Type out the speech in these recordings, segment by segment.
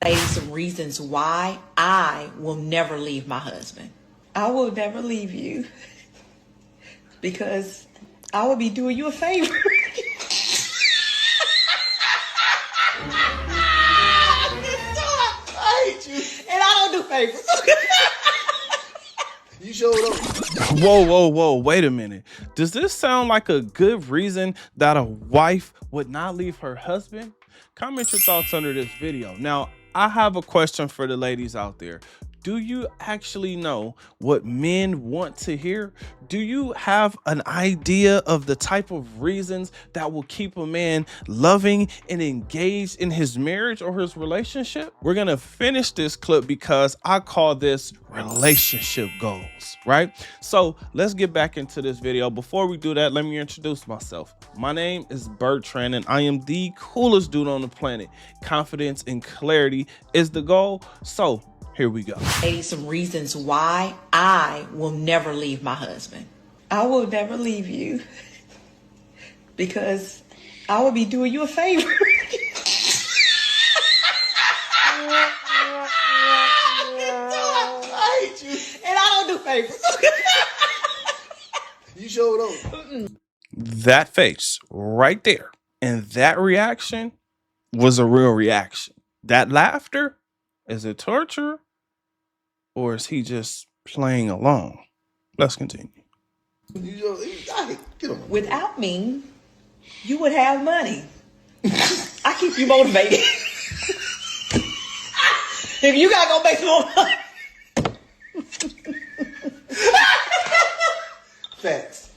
Say some reasons why I will never leave my husband. I will never leave you because I will be doing you a favor. I hate you. And I don't do favors. You showed up. Whoa, wait a minute. Does this sound like a good reason that a wife would not leave her husband? Comment your thoughts under this video. Now, I have a question for the ladies out there. Do you actually know what men want to hear? Do you have an idea of the type of reasons that will keep a man loving and engaged in his marriage or his relationship? We're gonna finish this clip because I call this relationship goals, right? So let's get back into this video. Before we do that, let me introduce myself. My name is Bertrand and I am the coolest dude on the planet. Confidence and clarity is the goal. So here we go. Say some reasons why I will never leave my husband. I will never leave you because I will be doing you a favor. I hate you. And I don't do favors. You showed up. That face right there and that reaction was a real reaction. That laughter, is it torture or is he just playing along? Let's continue. Get on. Without me, you would have money. I keep you motivated. If you gotta go make more money. Facts.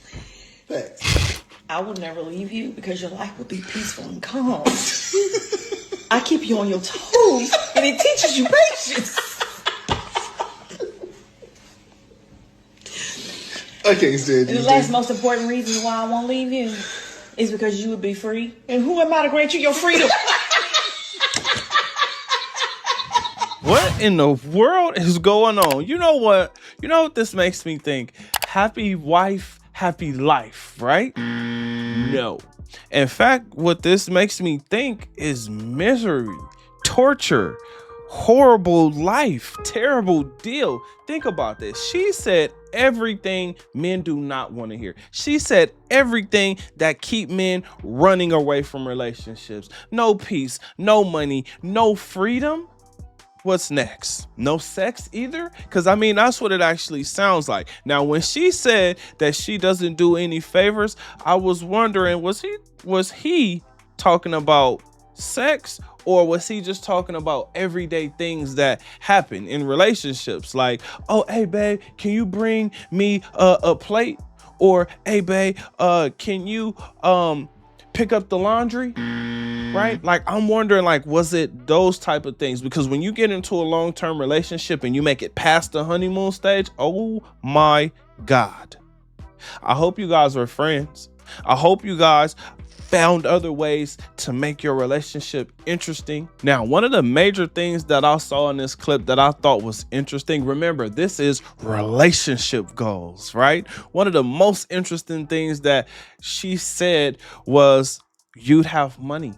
I will never leave you because your life will be peaceful and calm. I keep you on your toes and it teaches you patience. I can't say it. And the last most important reason why I won't leave you is because you would be free. And who am I to grant you your freedom? What in the world is going on? You know what this makes me think? Happy wife, happy life, right? No. In fact, what this makes me think is misery, torture, horrible life, terrible deal. Think about this. She said everything men do not want to hear. She said everything that keep men running away from relationships. No peace, no money, no freedom. What's next? No sex either? Because I mean, that's what it actually sounds like. Now, when she said that she doesn't do any favors, I was wondering, was he talking about sex, or was he just talking about everyday things that happen in relationships? Like, oh, hey, babe, can you bring me a plate? Or, hey, babe, can you pick up the laundry? Right? Like, I'm wondering, like, was it those type of things? Because when you get into a long-term relationship and you make it past the honeymoon stage, oh my God. I hope you guys are friends. I hope you guys found other ways to make your relationship interesting. Now, one of the major things that I saw in this clip that I thought was interesting, remember, this is relationship goals, right? One of the most interesting things that she said was, you'd have money.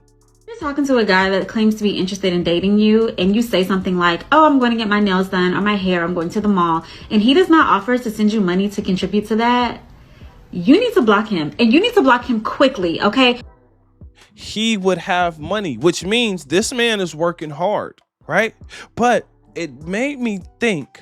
You're talking to a guy that claims to be interested in dating you, and you say something like, oh, I'm going to get my nails done or my hair, I'm going to the mall, and he does not offer to send you money to contribute to that. You need to block him, and you need to block him quickly, okay? He would have money, which means this man is working hard, right? But it made me think,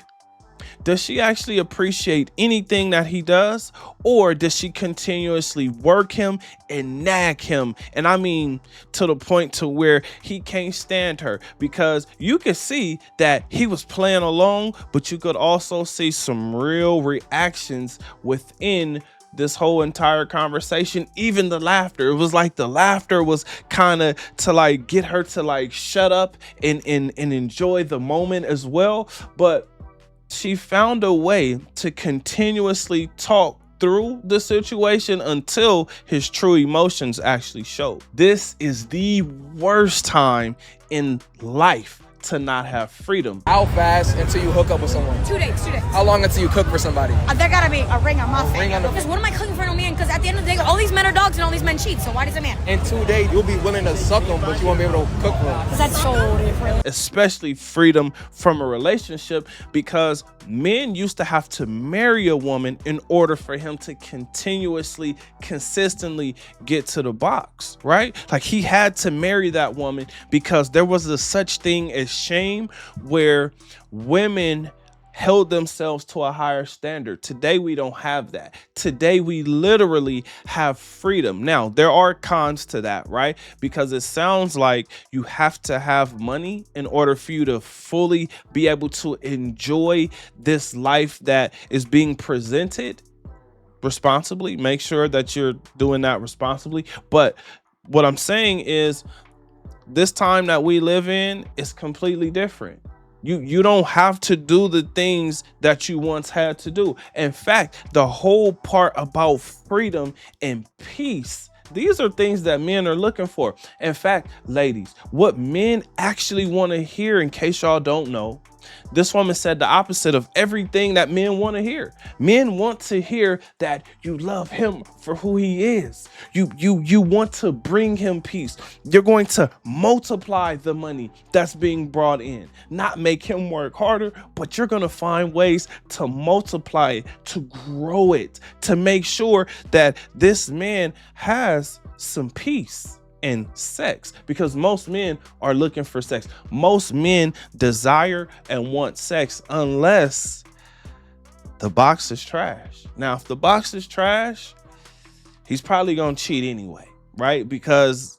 does she actually appreciate anything that he does? Or does she continuously work him and nag him? And I mean, to the point to where he can't stand her, because you could see that he was playing along, but you could also see some real reactions within this whole entire conversation. Even the laughter, it was like the laughter was kind of to like get her to like shut up and enjoy the moment as well. But she found a way to continuously talk through the situation until his true emotions actually showed. This is the worst time in life to not have freedom. How fast until you hook up with someone? 2 days, 2 days. How long until you cook for somebody? There gotta be a ring on my ring finger. on the- Because what am I cooking for no man? Because at the end of the day, all these men are dogs and all these men cheat. So why does a man? In 2 days, you'll be willing to suck them, but you won't be able to cook for them. Because that's so different. Especially freedom from a relationship, because men used to have to marry a woman in order for him to continuously, consistently get to the box, right? Like he had to marry that woman because there was a such thing as shame where women held themselves to a higher standard. Today, we don't have that. Today, we literally have freedom. Now, there are cons to that, right? Because it sounds like you have to have money in order for you to fully be able to enjoy this life that is being presented responsibly. Make sure that you're doing that responsibly. But what I'm saying is this time that we live in is completely different. You don't have to do the things that you once had to do. In fact, the whole part about freedom and peace, these are things that men are looking for. In fact, ladies, what men actually want to hear, in case y'all don't know, this woman said the opposite of everything that men want to hear. Men want to hear that you love him for who he is. You want to bring him peace. You're going to multiply the money that's being brought in, not make him work harder, but you're going to find ways to multiply it, to grow it, to make sure that this man has some peace and sex, because most men are looking for sex. Most men desire and want sex unless the box is trash. Now, if the box is trash, he's probably gonna cheat anyway, right? Because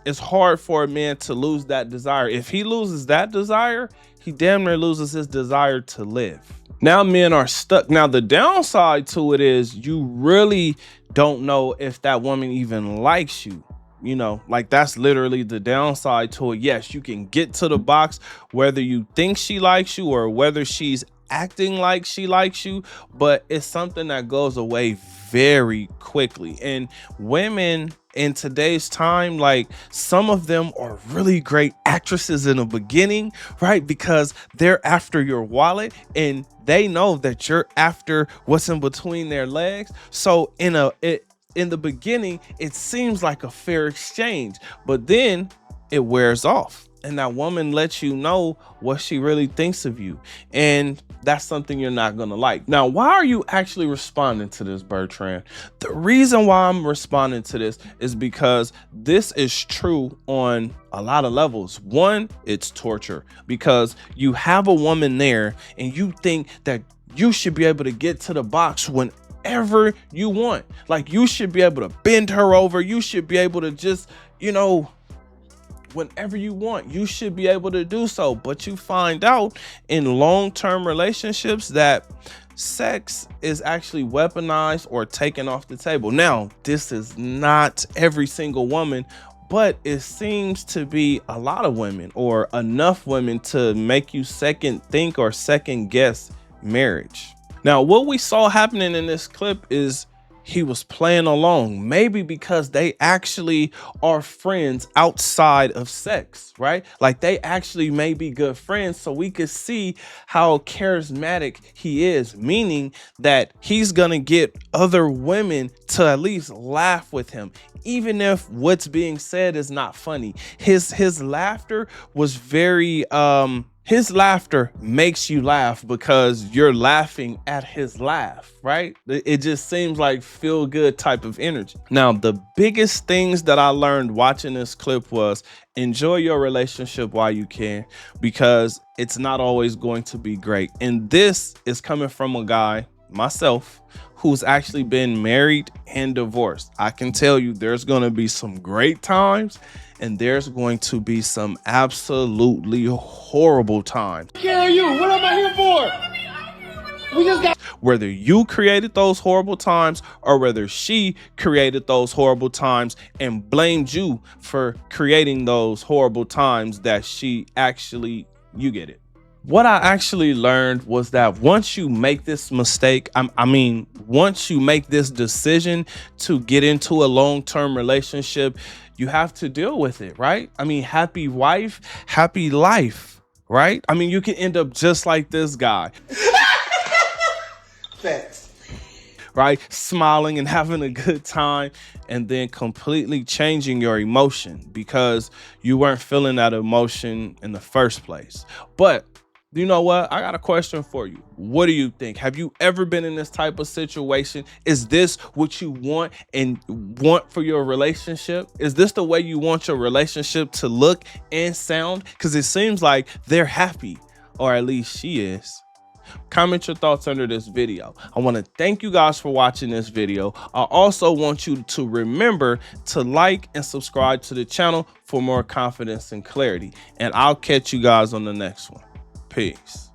it's hard for a man to lose that desire. If he loses that desire, he damn near loses his desire to live. Now men are stuck. Now the downside to it is you really don't know if that woman even likes you. You know, like that's literally the downside to it. Yes, you can get to the box whether you think she likes you or whether she's acting like she likes you, but it's something that goes away very quickly. And women in today's time, like some of them are really great actresses in the beginning, right? Because they're after your wallet and they know that you're after what's in between their legs. So in the beginning, it seems like a fair exchange, but then it wears off and that woman lets you know what she really thinks of you. And that's something you're not going to like. Now, why are you actually responding to this, Bertrand? The reason why I'm responding to this is because this is true on a lot of levels. One, it's torture because you have a woman there and you think that you should be able to get to the box whenever you want. Like you should be able to bend her over. You should be able to just, whenever you want, you should be able to do so. But you find out in long-term relationships that sex is actually weaponized or taken off the table. Now, this is not every single woman, but it seems to be a lot of women or enough women to make you second think or second guess marriage. Now, what we saw happening in this clip is he was playing along, maybe because they actually are friends outside of sex, right? Like they actually may be good friends. So we could see how charismatic he is, meaning that he's going to get other women to at least laugh with him, even if what's being said is not funny. His laughter was very, his laughter makes you laugh because you're laughing at his laugh, right? It just seems like feel good type of energy. Now, the biggest things that I learned watching this clip was enjoy your relationship while you can, because it's not always going to be great. And this is coming from a guy, myself, who's actually been married and divorced. I can tell you there's going to be some great times and there's going to be some absolutely horrible times. Care you. What am I here for? We just got. Whether you created those horrible times or whether she created those horrible times and blamed you for creating those horrible times that she actually, you get it. What I actually learned was that once you make this mistake, once you make this decision to get into a long-term relationship, you have to deal with it, right? Happy wife, happy life. right? I mean, you can end up just like this guy. Facts. Right? Smiling and having a good time, and then completely changing your emotion because you weren't feeling that emotion in the first place. But you know what? I got a question for you. What do you think? Have you ever been in this type of situation? Is this what you want for your relationship? Is this the way you want your relationship to look and sound? Because it seems like they're happy, or at least she is. Comment your thoughts under this video. I want to thank you guys for watching this video. I also want you to remember to like and subscribe to the channel for more confidence and clarity. And I'll catch you guys on the next one. Peace.